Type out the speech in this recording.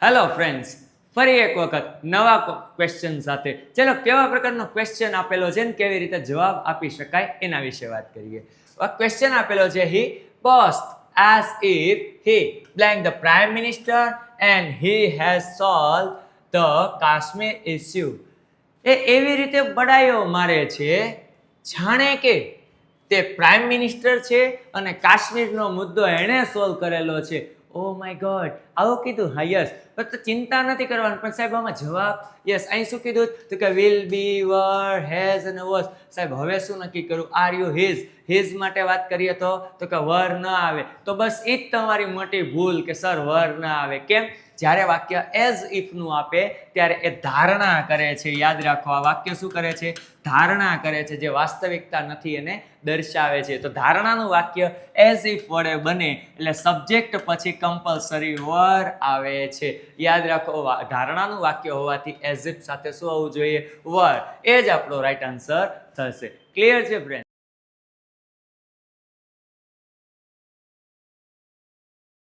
Hello friends, ફરી એક વખત નવા ક્વેશ્ચન સાથે ચલો કેવા પ્રકારનો ક્વેશ્ચન આપેલો છે ને કેવી રીતે જવાબ આપી શકાય એના વિશે વાત કરીએ. ક્વેશ્ચન આપેલો છે હી posed as if he blank the prime minister and he has solved the Kashmir issue. એ એવી રીતે બડાયો મારે છે જાણે કે તે પ્રાઇમ મિનિસ્ટર છે અને કાશ્મીરનો મુદ્દો એણે સોલ્વ કરેલો છે. ઓ માય ગોડ, આવું કીધું? હા યસ, ફક્ત ચિંતા નથી કરવાની. પણ સાહેબ આમાં જવાબ યસ અહીં શું કીધું તો કે વિલ બી, વર, હેઝ અને વોઝ. સાહેબ હવે શું નક્કી કરું? આર યુ હિઝ માટે વાત કરીએ તો કે વર ન આવે. તો બસ એ જ તમારી મોટી ભૂલ કે સર વર ન આવે. કેમ? જ્યારે વાક્ય એઝ ઇફનું આપે ત્યારે એ ધારણા કરે છે. યાદ રાખો, આ વાક્ય શું કરે છે? ધારણા કરે છે, જે વાસ્તવિકતા નથી એને દર્શાવે છે. તો ધારણાનું વાક્ય એઝ ઇફ વડે બને એટલે સબ્જેક્ટ પછી કમ્પલસરી વર આવે છે. યાદ રાખો, ધારણાનું વાક્ય હોવાથી એઝ ઇફ સાથે શું હોવું જોઈએ? વર. એ જ આપણો રાઈટ આન્સર થશે. ક્લિયર છે ફ્રેન્ડ?